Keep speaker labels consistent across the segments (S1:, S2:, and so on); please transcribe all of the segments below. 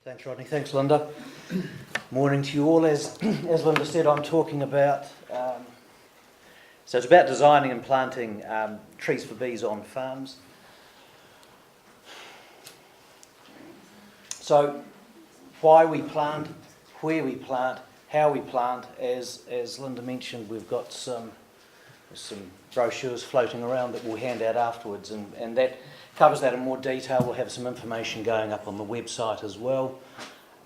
S1: Thanks, Rodney. Thanks, Linda. Morning to you all. As Linda said, I'm talking about, so it's about designing and planting trees for bees on farms. So why we plant, where we plant, how we plant. As Linda mentioned, we've got some brochures floating around that we'll hand out afterwards, and that covers that in more detail. We'll have some information going up on the website as well,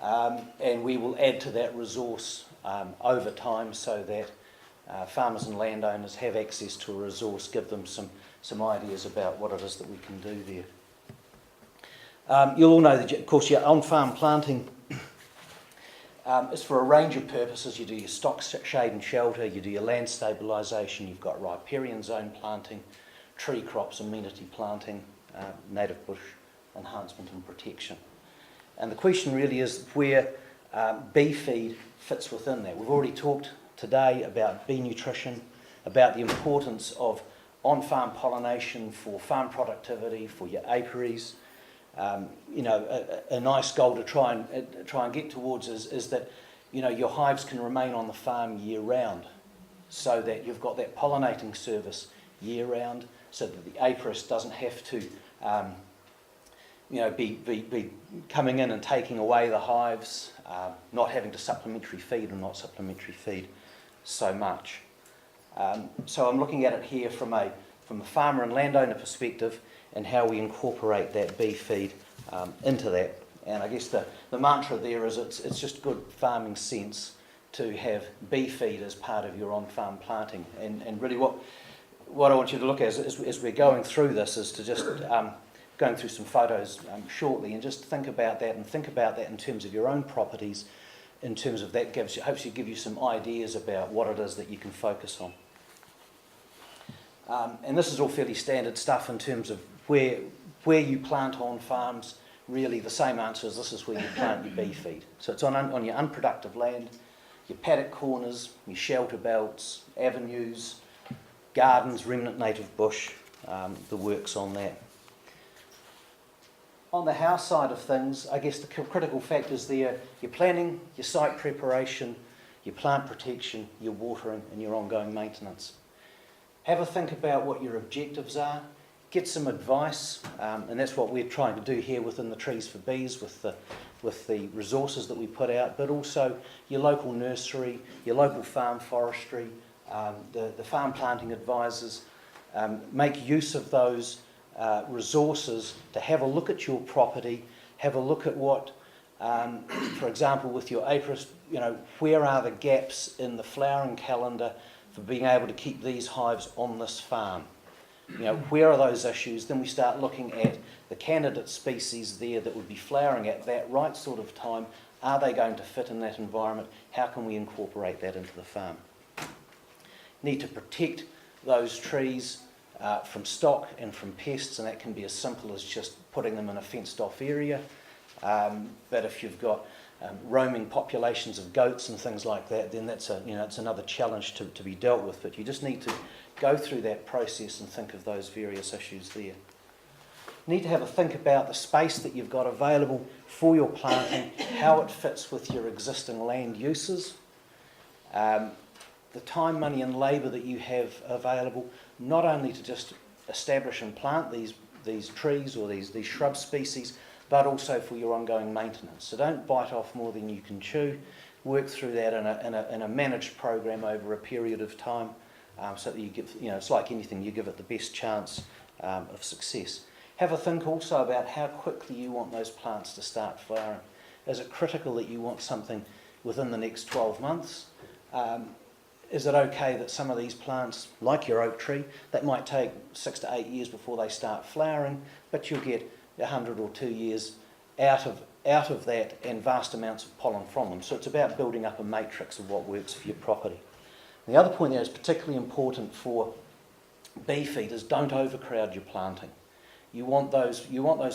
S1: and we will add to that resource over time so that farmers and landowners have access to a resource, give them some ideas about what it is that we can do there. You'll all know that, of course, your on-farm planting is for a range of purposes. You do your stock shade and shelter, you do your land stabilisation, you've got riparian zone planting, tree crops, amenity planting, native bush enhancement and protection. And the question really is where bee feed fits within that. We've already talked today about bee nutrition, about the importance of on-farm pollination for farm productivity, for your apiaries. A nice goal to try and get towards is that your hives can remain on the farm year round, so that you've got that pollinating service year round, so that the apiarist doesn't have to be coming in and taking away the hives, not having to supplementary feed or not supplementary feed so much. So I'm looking at it here from a farmer and landowner perspective, and how we incorporate that bee feed into that. And I guess the mantra there is it's just good farming sense to have bee feed as part of your on-farm planting. And really what I want you to look at as we're going through this is to just going through some photos shortly, and just think about that in terms of your own properties, in terms of that hopefully give you some ideas about what it is that you can focus on. And this is all fairly standard stuff in terms of where you plant on farms. Really the same answer is this is where you plant your bee feed. So it's on your unproductive land, your paddock corners, your shelter belts, avenues, gardens, remnant native bush, the works on that. On the house side of things, I guess the critical factors there, your planning, your site preparation, your plant protection, your watering and your ongoing maintenance. Have a think about what your objectives are. Get some advice, and that's what we're trying to do here within the Trees for Bees with the resources that we put out, but also your local nursery, your local farm forestry, the farm planting advisors. Make use of those resources to have a look at your property, have a look at what, for example, with your apiarist, where are the gaps in the flowering calendar for being able to keep these hives on this farm. Where are those issues? Then we start looking at the candidate species there that would be flowering at that right sort of time. Are they going to fit in that environment? How can we incorporate that into the farm? Need to protect those trees from stock and from pests, and that can be as simple as just putting them in a fenced off area. But if you've got roaming populations of goats and things like that, then that's it's another challenge to be dealt with. But you just need to go through that process and think of those various issues there. You need to have a think about the space that you've got available for your planting, how it fits with your existing land uses, the time, money and labour that you have available, not only to just establish and plant these trees or these shrub species, but also for your ongoing maintenance. So don't bite off more than you can chew. Work through that in a managed program over a period of time, so that you give, it's like anything, you give it the best chance of success. Have a think also about how quickly you want those plants to start flowering. Is it critical that you want something within the next 12 months? Is it okay that some of these plants, like your oak tree, that might take 6 to 8 years before they start flowering, but you'll get 100 or 2 years out of that and vast amounts of pollen from them. So it's about building up a matrix of what works for your property. And the other point there is particularly important for bee feed is don't overcrowd your planting. You want those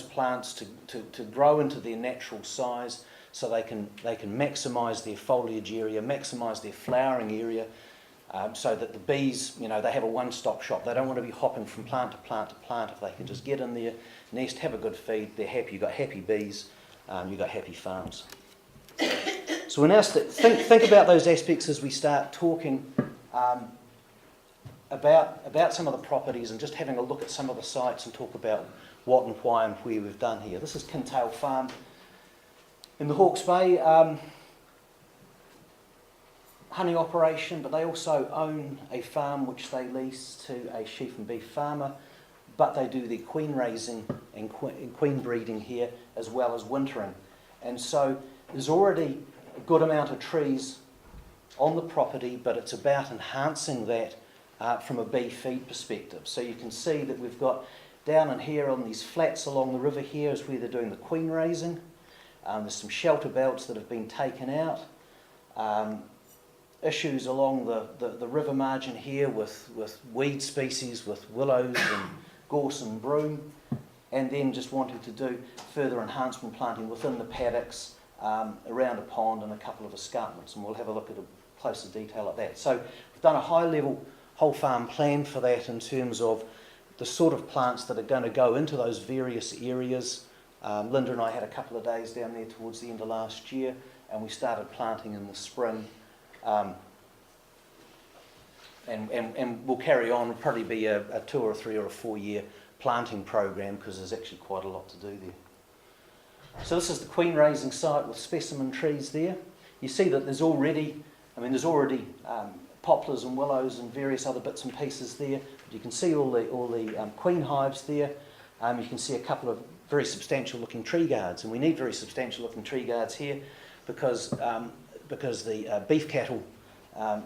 S1: plants to grow into their natural size, so they can maximise their foliage area, maximise their flowering area, so that the bees, they have a one-stop shop. They don't want to be hopping from plant to plant to plant. If they can just get in there, nest, have a good feed, they're happy. You've got happy bees, you've got happy farms. So we now think about those aspects as we start talking about some of the properties and just having a look at some of the sites and talk about what and why and where we've done here. This is Kintail Farm in the Hawke's Bay. Honey operation, but they also own a farm which they lease to a sheep and beef farmer, but they do their queen raising and queen breeding here as well as wintering. And so there's already a good amount of trees on the property, but it's about enhancing that from a bee feed perspective. So you can see that we've got down in here on these flats along the river here is where they're doing the queen raising. There's some shelter belts that have been taken out. Issues along the river margin here with weed species, with willows and gorse and broom, and then just wanting to do further enhancement planting within the paddocks, around a pond and a couple of escarpments, and we'll have a look at a closer detail at that. So we've done a high level whole farm plan for that in terms of the sort of plants that are going to go into those various areas. Linda and I had a couple of days down there towards the end of last year, and we started planting in the spring. And we'll carry on. It'll probably be a 2 or 3 or a 4 year planting program because there's actually quite a lot to do there. So this is the queen raising site with specimen trees there. You see that there's already poplars and willows and various other bits and pieces there. You can see all the queen hives there. You can see a couple of very substantial looking tree guards, and we need very substantial looking tree guards here because the beef cattle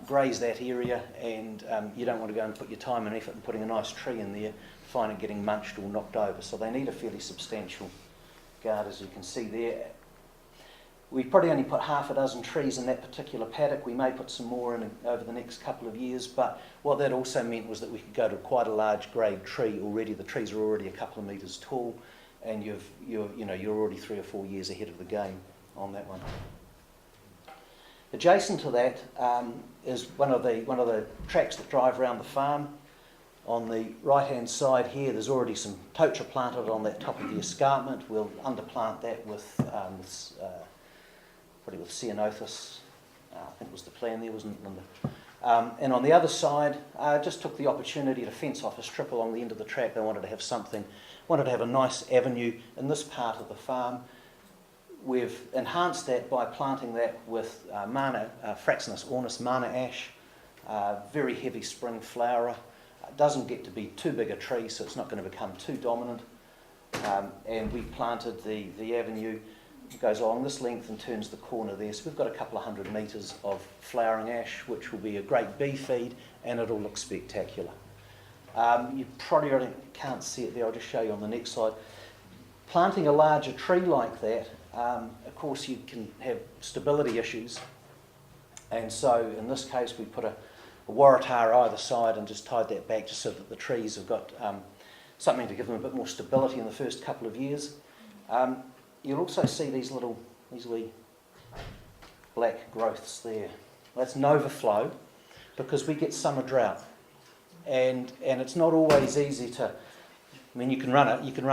S1: graze that area, and you don't want to go and put your time and effort in putting a nice tree in there, find it getting munched or knocked over. So they need a fairly substantial guard, as you can see there. We've probably only put half a dozen trees in that particular paddock. We may put some more in over the next couple of years, but what that also meant was that we could go to quite a large grade tree already. The trees are already a couple of metres tall, and you're already 3 or 4 years ahead of the game on that one. Adjacent to that is one of the tracks that drive around the farm. On the right-hand side here, there's already some tocha planted on that top of the escarpment. We'll underplant that with probably with ceanothus. I think was the plan there, wasn't it, Linda? And on the other side, just took the opportunity to fence off a strip along the end of the track. They wanted to have a nice avenue in this part of the farm. We've enhanced that by planting that with Fraxinus ornis mana ash, very heavy spring flowerer. It doesn't get to be too big a tree, so it's not going to become too dominant. And we've planted the avenue. It goes along this length and turns the corner there. So we've got a couple of 100 metres of flowering ash, which will be a great bee feed, and it'll look spectacular. You probably already can't see it there. I'll just show you on the next slide. Planting a larger tree like that, of course, you can have stability issues, and so in this case we put a waratah either side and just tied that back just so that the trees have got something to give them a bit more stability in the first couple of years. You'll also see these wee black growths there. That's novaflow, because we get summer drought, and it's not always easy to. I mean, you can run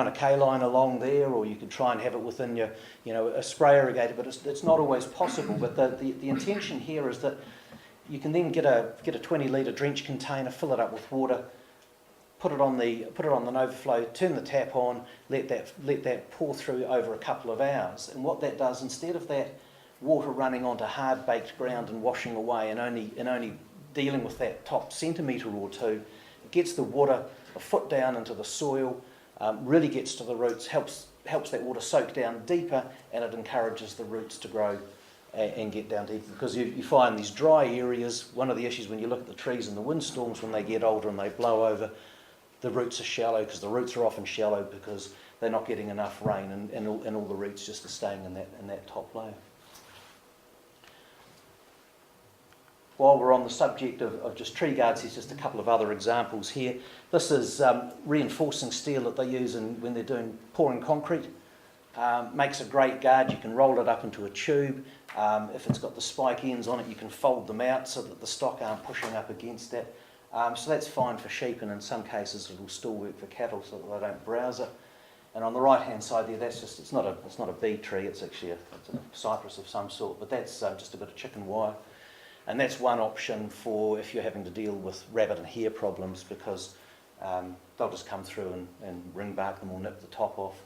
S1: a K-line along there, or you could try and have it within your, a spray irrigator, but it's not always possible. But the intention here is that you can then get a 20 litre drench container, fill it up with water, put it on the novaflow, turn the tap on, let that pour through over a couple of hours. And what that does, instead of that water running onto hard baked ground and washing away and only dealing with that top centimetre or two, it gets the water a foot down into the soil, really gets to the roots, helps that water soak down deeper, and it encourages the roots to grow and get down deeper. Because you find these dry areas, one of the issues when you look at the trees in the windstorms, when they get older and they blow over, the roots are shallow, because the roots are often shallow because they're not getting enough rain, and all the roots just are staying in that top layer. While we're on the subject of just tree guards, here's just a couple of other examples here. This is reinforcing steel that they use when they're pouring concrete. Makes a great guard. You can roll it up into a tube. If it's got the spike ends on it, you can fold them out so that the stock aren't pushing up against it. So that's fine for sheep, and in some cases it will still work for cattle so that they don't browse it. And on the right-hand side there, it's not a bee tree, it's actually it's a cypress of some sort, but that's just a bit of chicken wire. And that's one option for if you're having to deal with rabbit and hare problems, because they'll just come through and ring bark them or nip the top off,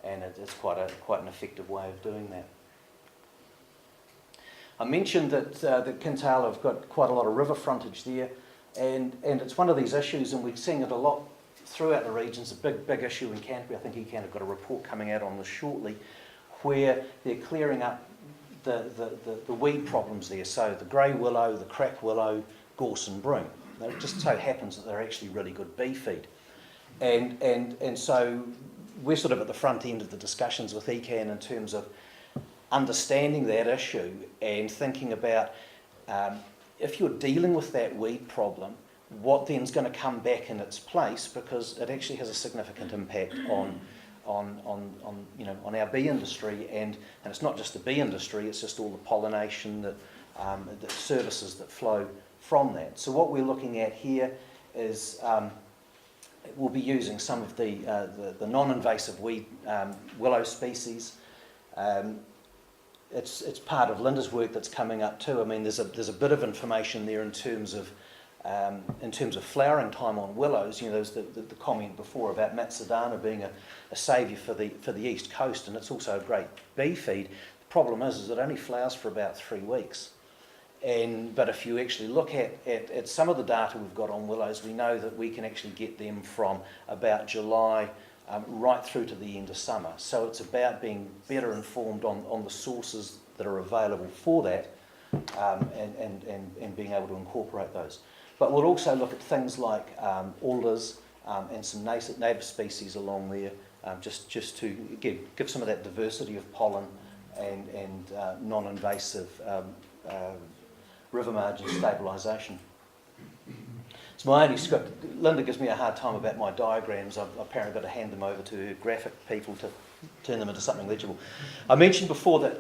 S1: and it's quite an effective way of doing that. I mentioned that Kintail have got quite a lot of river frontage there, and it's one of these issues, and we're seeing it a lot throughout the region. It's a big issue in Canterbury. I think ECAN have got a report coming out on this shortly, where they're clearing up the weed problems there. So the grey willow, the crack willow, gorse and broom. It just so happens that they're actually really good bee feed. And so we're sort of at the front end of the discussions with ECAN in terms of understanding that issue and thinking about if you're dealing with that weed problem, what then's going to come back in its place, because it actually has a significant impact on our bee industry, and it's not just the bee industry, it's just all the pollination, the services that flow from that. So what we're looking at here is we'll be using some of the non-invasive weed willow species. It's part of Linda's work that's coming up too. I mean, there's a bit of information there in terms of flowering time on willows. You know, there's the comment before about Matsudana being a saviour for the East Coast, and it's also a great bee feed. The problem is it only flowers for about 3 weeks. But if you actually look at some of the data we've got on willows, we know that we can actually get them from about July right through to the end of summer. So it's about being better informed on the sources that are available for that, and being able to incorporate those. But we'll also look at things like alders and some native species along there, just to give some of that diversity of pollen and non-invasive river margin stabilisation. It's my only script. Linda gives me a hard time about my diagrams. I've apparently got to hand them over to her graphic people to turn them into something legible. I mentioned before that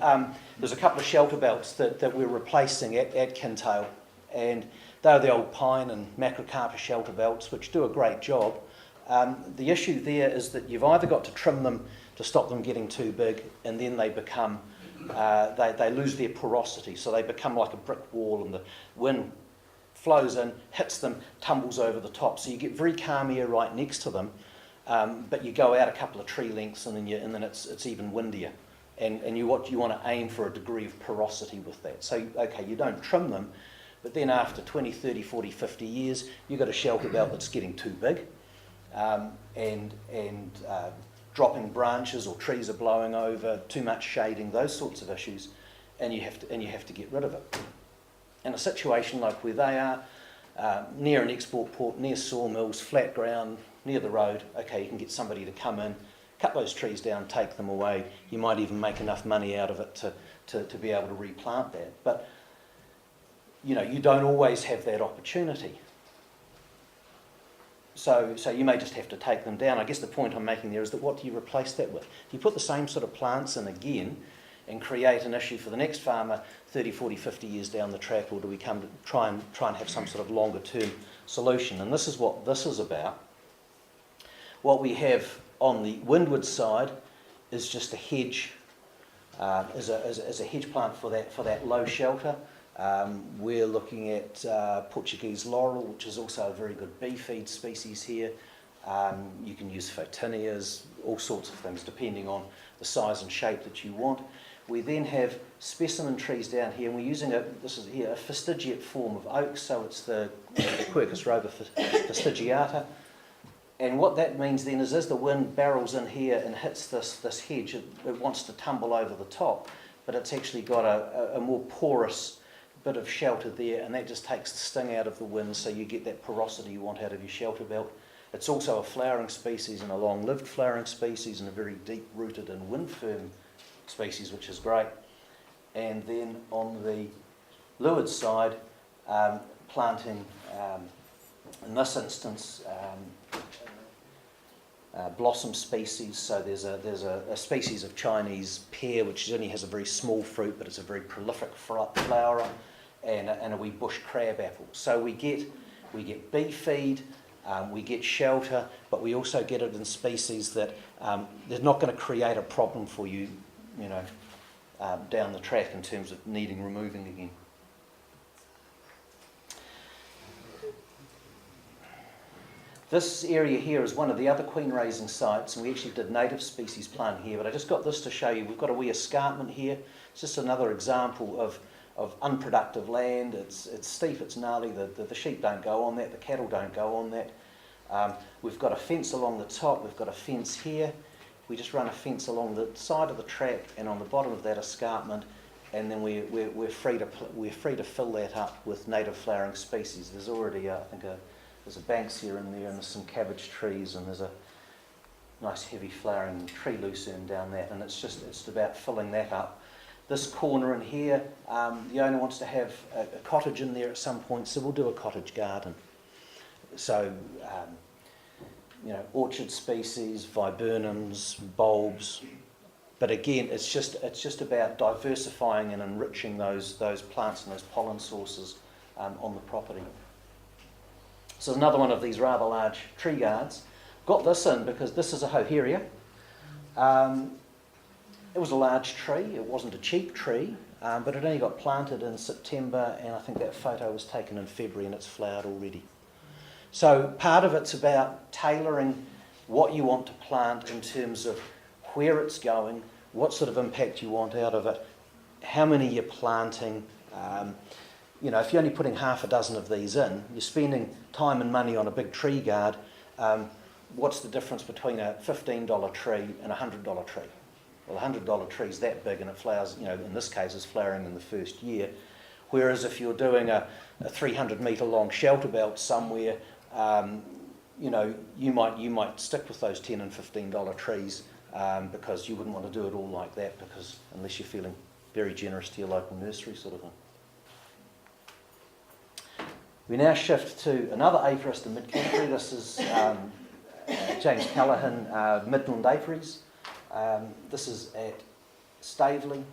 S1: there's a couple of shelter belts that we're replacing at Kintail, and they're the old pine and macrocarpa shelter belts, which do a great job. The issue there is that you've either got to trim them to stop them getting too big, and then they become they lose their porosity, so they become like a brick wall, and the wind flows in, hits them, tumbles over the top. So you get very calm air right next to them, but you go out a couple of tree lengths, and then it's even windier. And you want to aim for a degree of porosity with that. So okay, you don't trim them, but then after 20, 30, 40, 50 years, you've got a shelter belt that's getting too big, and dropping branches, or trees are blowing over, too much shading, those sorts of issues, and you have to get rid of it. In a situation like where they are, near an export port, near sawmills, flat ground, near the road, okay, you can get somebody to come in, cut those trees down, take them away. You might even make enough money out of it to be able to replant that. But you don't always have that opportunity. So you may just have to take them down. I guess the point I'm making there is that what do you replace that with? Do you put the same sort of plants in again and create an issue for the next farmer 30, 40, 50 years down the track, or do we come to try and have some sort of longer term solution? And this is what this is about. What we have on the windward side is just a hedge, as a hedge plant for that low shelter. We're looking at Portuguese laurel, which is also a very good bee feed species here. You can use photinias, all sorts of things, depending on the size and shape that you want. We then have specimen trees down here, and we're using a fastigiate form of oak, so it's the Quercus roba fastigiata. And what that means then is, as the wind barrels in here and hits this hedge, it wants to tumble over the top, but it's actually got a more porous bit of shelter there, and that just takes the sting out of the wind, so you get that porosity you want out of your shelter belt. It's also a flowering species, and a long-lived flowering species, and a very deep-rooted and wind-firm species, which is great. And then on the leeward side, planting, in this instance, blossom species. So there's a species of Chinese pear which only has a very small fruit, but it's a very prolific flowerer, and a wee bush crab apple. So we get bee feed, we get shelter, but we also get it in species that they're not going to create a problem for you, down the track in terms of needing removing again. This area here is one of the other queen raising sites, and we actually did native species plant here, but I just got this to show you. We've got a wee escarpment here. It's just another example of unproductive land. It's steep, it's gnarly, the sheep don't go on that, the cattle don't go on that. We've got a fence along the top, we've got a fence here. We just run a fence along the side of the track and on the bottom of that escarpment, and then we're free to fill that up with native flowering species. There's already, there's a banksia in there, and there's some cabbage trees, and there's a nice heavy flowering tree lucerne down that, and it's about filling that up. This corner in here, the owner wants to have a cottage in there at some point, so we'll do a cottage garden. So, orchid species, viburnums, bulbs, but again, it's just about diversifying and enriching those plants and those pollen sources on the property. So another one of these rather large tree guards. Got this in because this is a Hoheria. It was a large tree, it wasn't a cheap tree, but it only got planted in September, and I think that photo was taken in February and it's flowered already. So part of it's about tailoring what you want to plant in terms of where it's going, what sort of impact you want out of it, how many you're planting. If you're only putting half a dozen of these in, you're spending time and money on a big tree guard. What's the difference between a $15 tree and a $100 tree? Well, a $100 tree is that big and it flowers, in this case, is flowering in the first year. Whereas if you're doing a 300 metre long shelter belt somewhere, you might stick with those $10 and $15 trees because you wouldn't want to do it all like that, because unless you're feeling very generous to your local nursery sort of thing. We now shift to another apiarist in mid-country. This is James Callaghan, Midland Apiaries. This is at Staveley.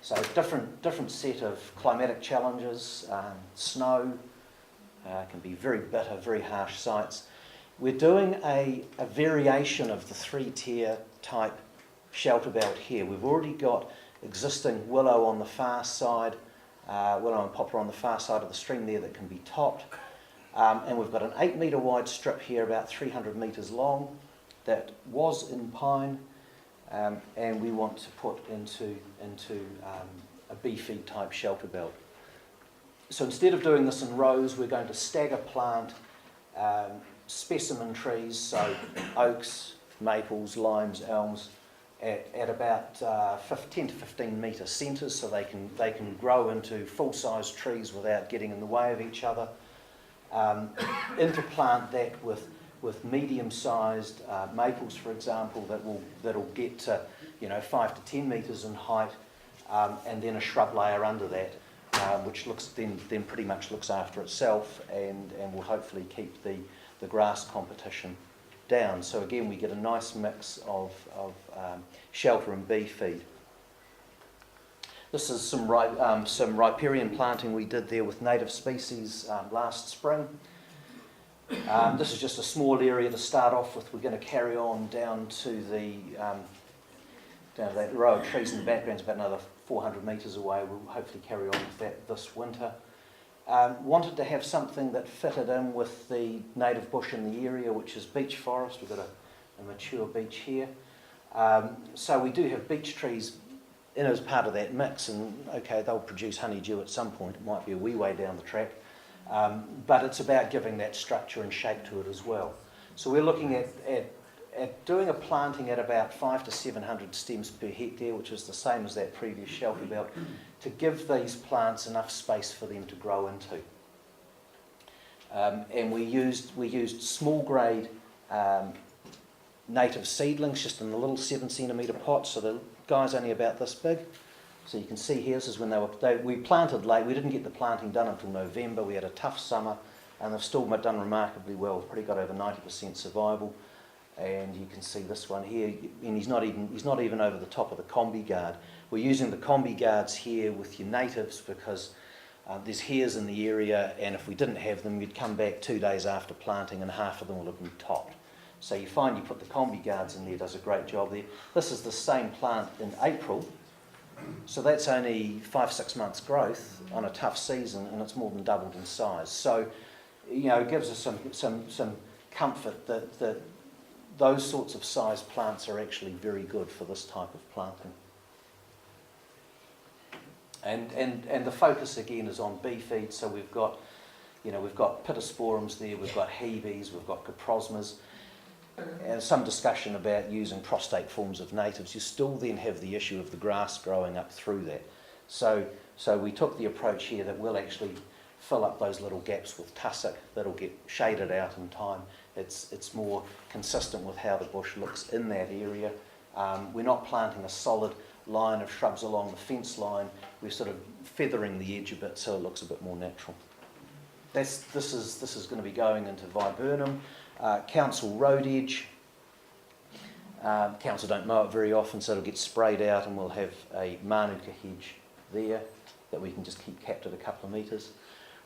S1: So different set of climatic challenges, snow, can be very bitter, very harsh sites. We're doing a variation of the 3-tier type shelter belt here. We've already got existing willow on the far side, willow and poplar on the far side of the stream there that can be topped. And we've got an 8 metre wide strip here, about 300 metres long, that was in pine, and we want to put into a beefy type shelter belt. So instead of doing this in rows, we're going to stagger plant specimen trees, so oaks, maples, limes, elms, at about 10 to 15 metre centres, so they can grow into full-size trees without getting in the way of each other. Interplant that with medium-sized maples, for example, that'll get to 5 to 10 metres in height, and then a shrub layer under that, which then pretty much looks after itself and will hopefully keep the grass competition down. So again, we get a nice mix of shelter and bee feed. This is some riparian planting we did there with native species last spring. This is just a small area to start off with. We're going to carry on down to that row of trees in the background. It's about another 400 metres away. We'll hopefully carry on with that this winter. Wanted to have something that fitted in with the native bush in the area, which is beech forest. We've got a mature beech here. So we do have beech trees in as part of that mix, and okay, they'll produce honeydew at some point. It might be a wee way down the track, but it's about giving that structure and shape to it as well. So we're looking at doing a planting at about 500 to 700 stems per hectare, which is the same as that previous shelter belt, to give these plants enough space for them to grow into. And we used small grade native seedlings just in the little 7 centimetre pots, so the guy's only about this big. So you can see here, this is when we planted late. We didn't get the planting done until November. We had a tough summer, and they've still done remarkably well. We've probably got over 90% survival. And you can see this one here, and he's not even over the top of the combi guard. We're using the combi guards here with your natives because There's hares in the area, and if we didn't have them, you'd come back 2 days after planting and half of them would have been topped. So you find you put the combi guards in there, does a great job there. This is the same plant in April, so that's only 5-6 months growth on a tough season, and it's more than doubled in size. So, you know, it gives us some comfort that those sorts of size plants are actually very good for this type of planting. And the focus again is on bee feed. So we've got pittosporums there, we've got hebes, we've got coprosmas, and some discussion about using prostate forms of natives. You still then have the issue of the grass growing up through that. So we took the approach here that we'll actually fill up those little gaps with tussock that'll get shaded out in time. It's more consistent with how the bush looks in that area. We're not planting a solid line of shrubs along the fence line. We're sort of feathering the edge a bit so it looks a bit more natural. This is going to be going into viburnum, council road edge. Council don't mow it very often, so it'll get sprayed out, and we'll have a manuka hedge there that we can just keep capped at a couple of metres.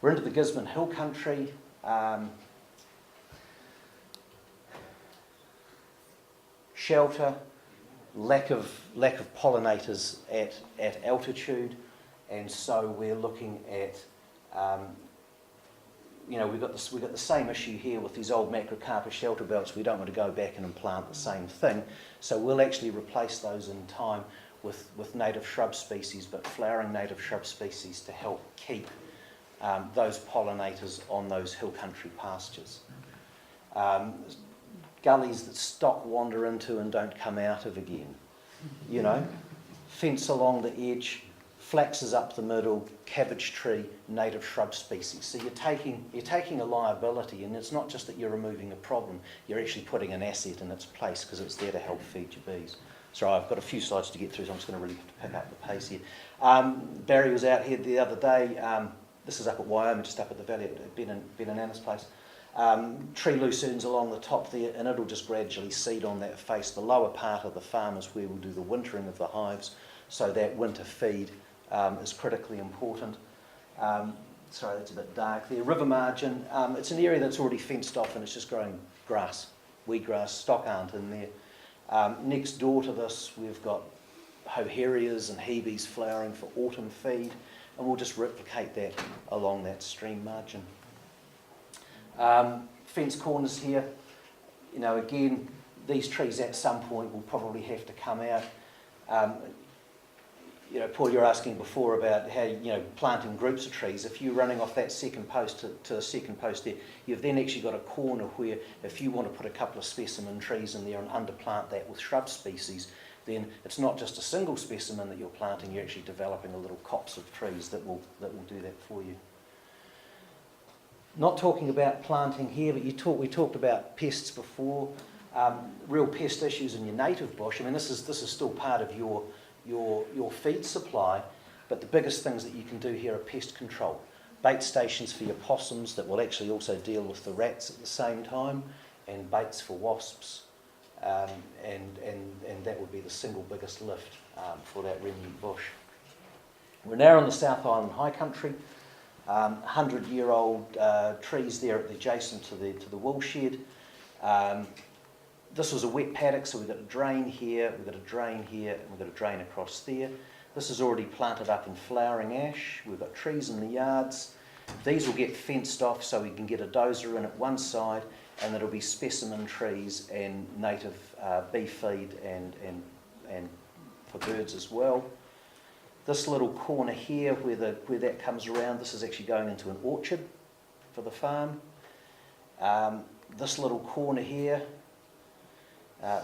S1: We're into the Gisborne Hill Country. Shelter, lack of pollinators at altitude, and so we're looking at, we've got the same issue here with these old macrocarpus shelter belts. We don't want to go back and implant the same thing, so we'll actually replace those in time with native shrub species, but flowering native shrub species to help keep those pollinators on those hill country pastures. Gullies that stock wander into and don't come out of again. You know, fence along the edge, flaxes up the middle, cabbage tree, native shrub species. So you're taking a liability, and it's not just that you're removing a problem, you're actually putting an asset in its place because it's there to help feed your bees. Sorry, I've got a few slides to get through, so I'm just going to really have to pick up the pace here. Barry was out here the other day. This is up at Wyoming, just up at the valley at Ben and Anna's place. Tree lucernes along the top there, and it'll just gradually seed on that face. The lower part of the farm is where we'll do the wintering of the hives, so that winter feed is critically important. Sorry, that's a bit dark there. River margin, it's an area that's already fenced off and it's just growing grass, wheatgrass, stock aren't in there. Next door to this, we've got hoherias and hebes flowering for autumn feed, and we'll just replicate that along that stream margin. Fence corners here, again, these trees at some point will probably have to come out. Paul, you're asking before about how, planting groups of trees. If you're running off that second post to a second post there, you've then actually got a corner where if you want to put a couple of specimen trees in there and underplant that with shrub species, then it's not just a single specimen that you're planting, you're actually developing a little copse of trees that will do that for you. Not talking about planting here, but we talked about pests before, real pest issues in your native bush. I mean, this is still part of your feed supply, but the biggest things that you can do here are pest control. Bait stations for your possums that will actually also deal with the rats at the same time, and baits for wasps, and that would be the single biggest lift for that renewed bush. We're now in the South Island High Country. 100-year-old trees there adjacent to the wool shed. This was a wet paddock, so we've got a drain here, we've got a drain here, and we've got a drain across there. This is already planted up in flowering ash. We've got trees in the yards. These will get fenced off so we can get a dozer in at one side, and there'll be specimen trees and native bee feed and for birds as well. This little corner here where that comes around, this is actually going into an orchard for the farm. This little corner here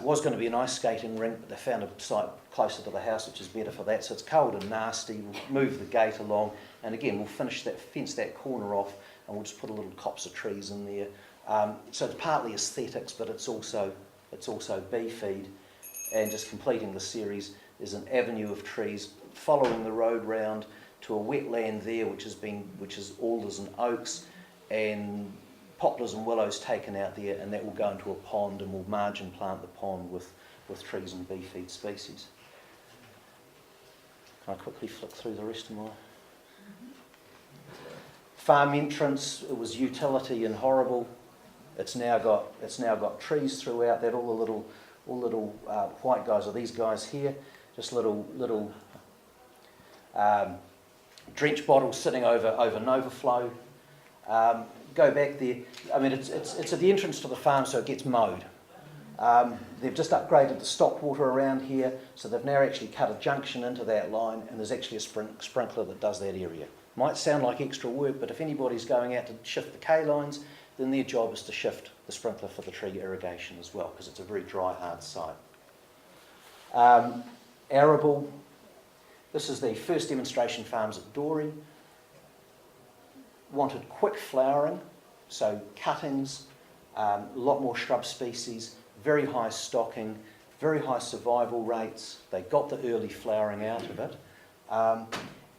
S1: was going to be an ice skating rink, but they found a site closer to the house which is better for that. So it's cold and nasty. We'll move the gate along, and again we'll fence that corner off, and we'll just put a little copse of trees in there. So it's partly aesthetics, but it's also bee feed, and just completing the series is an avenue of trees following the road round to a wetland there, which is alders and oaks, and poplars and willows taken out there, and that will go into a pond, and we'll margin plant the pond with trees and bee feed species. Can I quickly flick through the rest of my... Farm entrance, it was utility and horrible. It's now got trees throughout that. All the little white guys are these guys here, just little drench bottles sitting over Novaflow. Go back there. I mean, it's at the entrance to the farm, so it gets mowed. They've just upgraded the stock water around here, so they've now actually cut a junction into that line, and there's actually a sprinkler that does that area. Might sound like extra work, but if anybody's going out to shift the K lines, then their job is to shift the sprinkler for the tree irrigation as well, because it's a very dry, hard site. Arable. This is the first demonstration farms at Dory. Wanted quick flowering, so cuttings, a lot more shrub species, very high stocking, very high survival rates. They got the early flowering out of it.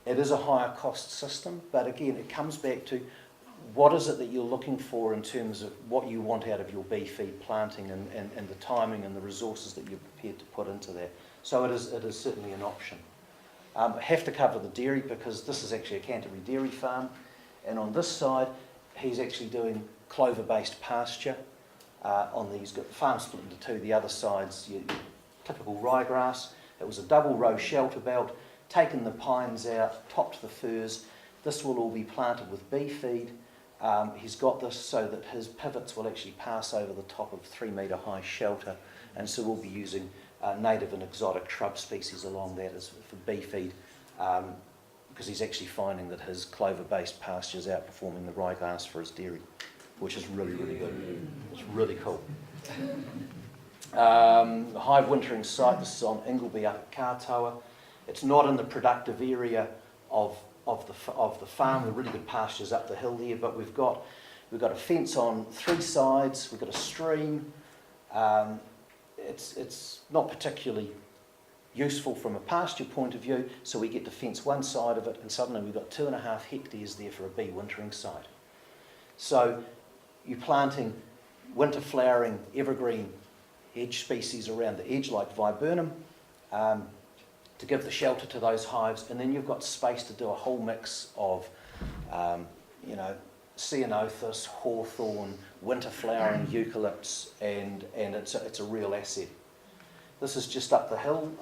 S1: It is a higher cost system, but again, it comes back to what is it that you're looking for in terms of what you want out of your bee feed planting and the timing and the resources that you're prepared to put into that. So it is certainly an option. Have to cover the dairy because this is actually a Canterbury dairy farm, and on this side he's actually doing clover-based pasture on these. Got the farm split into two. The other side's your typical ryegrass. It was a double row shelter belt, taken the pines out, topped the firs. This will all be planted with bee feed. He's got this so that his pivots will actually pass over the top of 3 metre high shelter, and so we'll be using native and exotic shrub species along that as for bee feed, because he's actually finding that his clover-based pasture is outperforming the ryegrass for his dairy, which is really, really good. It's really cool. Hive wintering site, this is on Ingleby up at Katoa. It's not in the productive area of the farm. The really good pastures up the hill there, but we've got a fence on 3 sides. We've got a stream. It's not particularly useful from a pasture point of view, so we get to fence one side of it, and suddenly we've got 2.5 hectares there for a bee wintering site. So you're planting winter flowering evergreen edge species around the edge like viburnum, to give the shelter to those hives, and then you've got space to do a whole mix of, ceanothus, hawthorn, winter flowering eucalypts, and it's a real asset. This is just up the hill.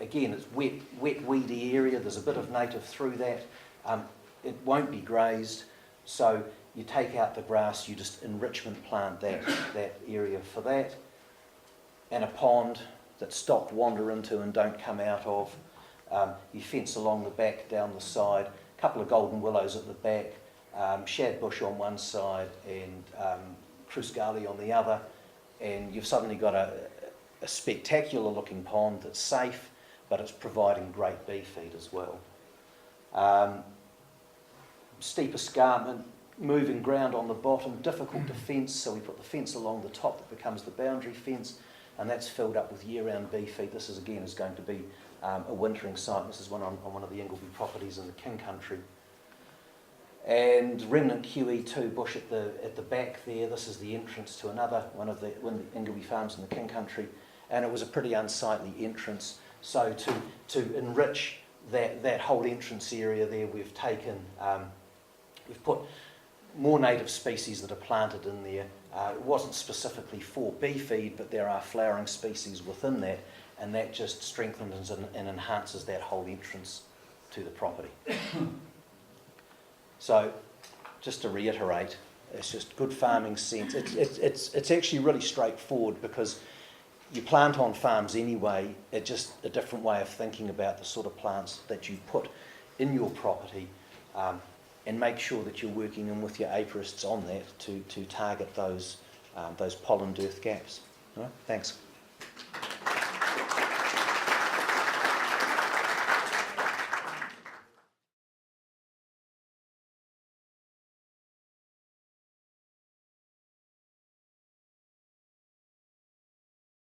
S1: Again, it's wet, weedy area. There's a bit of native through that. It won't be grazed, so you take out the grass, you just enrichment plant that area for that, and a pond that stock wander into and don't come out of. You fence along the back, down the side, a couple of golden willows at the back, shad bush on one side and Krusgali on the other, and you've suddenly got a spectacular looking pond that's safe, but it's providing great bee feed as well. Steep escarpment, moving ground on the bottom, difficult to fence, so we put the fence along the top that becomes the boundary fence, and that's filled up with year-round bee feed. This is again going to be a wintering site. This is one on one of the Ingleby properties in the King Country. And remnant QE2 bush at the back there. This is the entrance to another one of the Ingleby farms in the King Country, and it was a pretty unsightly entrance. So to enrich that whole entrance area there, we've put more native species that are planted in there. It wasn't specifically for bee feed, but there are flowering species within that, and that just strengthens and enhances that whole entrance to the property. So, just to reiterate, it's just good farming sense. It's actually really straightforward because you plant on farms anyway. It's just a different way of thinking about the sort of plants that you put in your property, and make sure that you're working in with your apiarists on that to target those pollen dearth gaps. All right? Thanks.